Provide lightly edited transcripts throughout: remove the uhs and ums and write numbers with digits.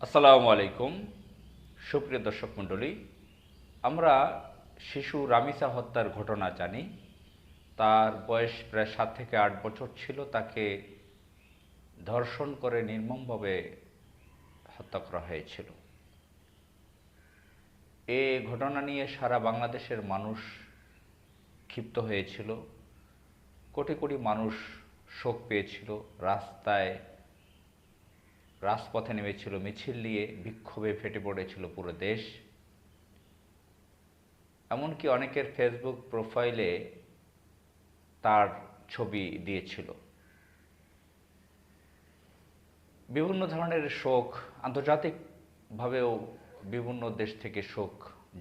আসসালামু আলাইকুম। সুপ্রিয় দর্শক মণ্ডলী, আমরা শিশু রামিসা হত্যার ঘটনা জানি। তার বয়স প্রায় 7 থেকে 8 বছর ছিল। তাকে ধর্ষণ করে নির্মমভাবে হত্যা করা হয়েছিল। এ ঘটনা নিয়ে সারা বাংলাদেশের মানুষ ক্ষিপ্ত হয়েছিল। কোটি কোটি মানুষ শোক পেয়েছিল। রাজপথে নেমেছিল, মিছিল নিয়ে বিক্ষোভে ফেটে পড়েছিল পুরো দেশ। এমনকি অনেকের ফেসবুক প্রোফাইলে তার ছবি দিয়েছিল। বিভিন্ন ধরনের শোক, আন্তর্জাতিকভাবেও বিভিন্ন দেশ থেকে শোক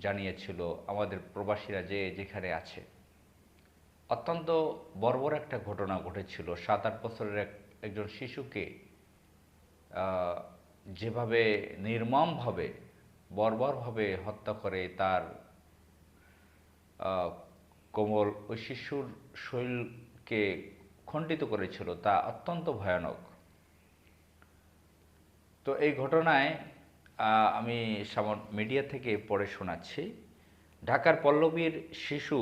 জানিয়েছিল আমাদের প্রবাসীরা যে যেখানে আছে। অত্যন্ত বর্বর একটা ঘটনা ঘটেছিল। 7-8 বছরের একজন শিশুকে যেভাবে নির্মমভাবে, বর্বরভাবে হত্যা করে তার কোমল ওই শিশুর শরীরকে খণ্ডিত করেছিল, তা অত্যন্ত ভয়ানক। তো এই ঘটনায় আমি মিডিয়া থেকে পড়ে শোনাচ্ছি। ঢাকার পল্লবীর শিশু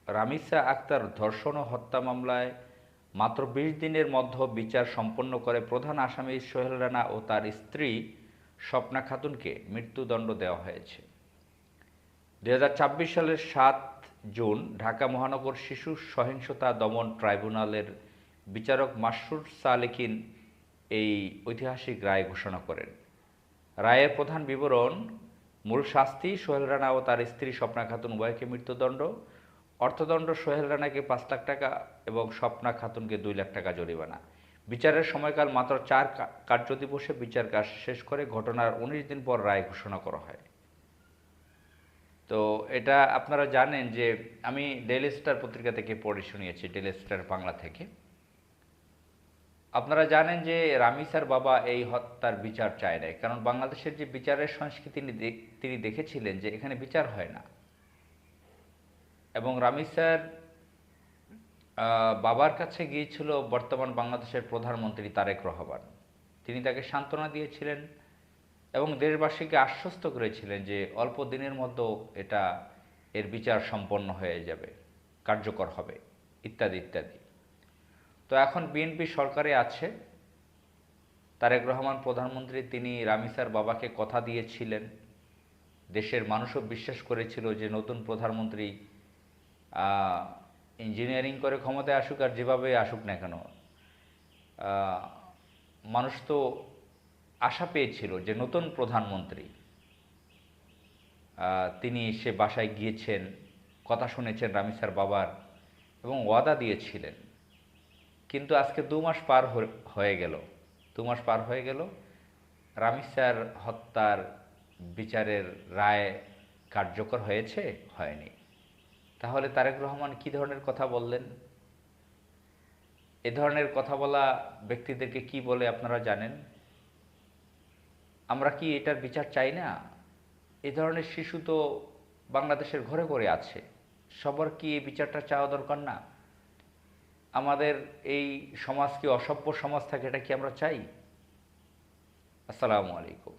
রামিসা আক্তার ধর্ষণ ও হত্যা মামলায় মাত্র ২০ দিনের মধ্যে বিচার সম্পন্ন করে প্রধান আসামি সোহেল রানা ও তার স্ত্রী স্বপ্না খাতুনকে মৃত্যুদণ্ড দেওয়া হয়েছে। ২০২৪ সালের ৭ জুন ঢাকা মহানগর শিশু সহিংসতা দমন ট্রাইব্যুনালের বিচারক মাসরুর সালেকিন এই ঐতিহাসিক রায় ঘোষণা করেন। রায়ের প্রধান বিবরণ: মূল শাস্তি, সোহেল রানা ও তার স্ত্রী স্বপ্না খাতুন উভয়কে মৃত্যুদণ্ড। অর্থদণ্ড: সোহেল রানাকে ৫ লাখ টাকা এবং স্বপ্না খাতুনকে ২ লাখ টাকা জরিমানা। বিচারের সময়কাল মাত্র ৪ কার্যদিবসে বিচার কাজ শেষ করে ঘটনার ১৯ দিন পর রায় ঘোষণা করা হয়। তো এটা আপনারা জানেন যে আমি ডেইলি স্টার পত্রিকা থেকে পড়ে শুনিয়েছি, ডেইলি স্টার বাংলা থেকে। আপনারা জানেন যে রামিসার বাবা এই হত্যার বিচার চায় নাই, কারণ বাংলাদেশের যে বিচারের সংস্কৃতি তিনি দেখেছিলেন যে এখানে বিচার হয় না। এবং রামিসার বাবার কাছে গিয়েছিল বর্তমান বাংলাদেশের প্রধানমন্ত্রী তারেক রহমান। তিনি তাকে সান্ত্বনা দিয়েছিলেন এবং দেশবাসীকে আশ্বস্ত করেছিলেন যে অল্প দিনের মধ্যে এর বিচার সম্পন্ন হয়ে যাবে, কার্যকর হবে, ইত্যাদি ইত্যাদি। তো এখন বিএনপি সরকারে আছে, তারেক রহমান প্রধানমন্ত্রী, তিনি রামিসার বাবাকে কথা দিয়েছিলেন। দেশের মানুষও বিশ্বাস করেছিল যে নতুন প্রধানমন্ত্রী ইঞ্জিনিয়ারিং করে ক্ষমতায় আসুক আর যেভাবে আসুক না কেন, মানুষ তো আশা পেয়েছিল যে নতুন প্রধানমন্ত্রী তিনি সে বাসায় গিয়েছেন, কথা শুনেছেন রামিসার বাবার এবং ওয়াদা দিয়েছিলেন। কিন্তু আজকে ২ মাস পার হয়ে গেল, ২ মাস পার হয়ে গেল, রামিসার হত্যার বিচারের রায় কার্যকর হয়েছে? হয়নি। তাহলে তারেক রহমান কী ধরনের কথা বললেন? এ ধরনের কথা বলা ব্যক্তিদেরকে কি বলে আপনারা জানেন? আমরা কি এটার বিচার চাই না? এ ধরনের শিশু তো বাংলাদেশের ঘরে ঘরে আছে। সবার কি এই বিচারটা চাওয়া দরকার না? আমাদের এই সমাজ কি অসভ্য সমাজ থাকে, এটা কি আমরা চাই? আসসালামু আলাইকুম।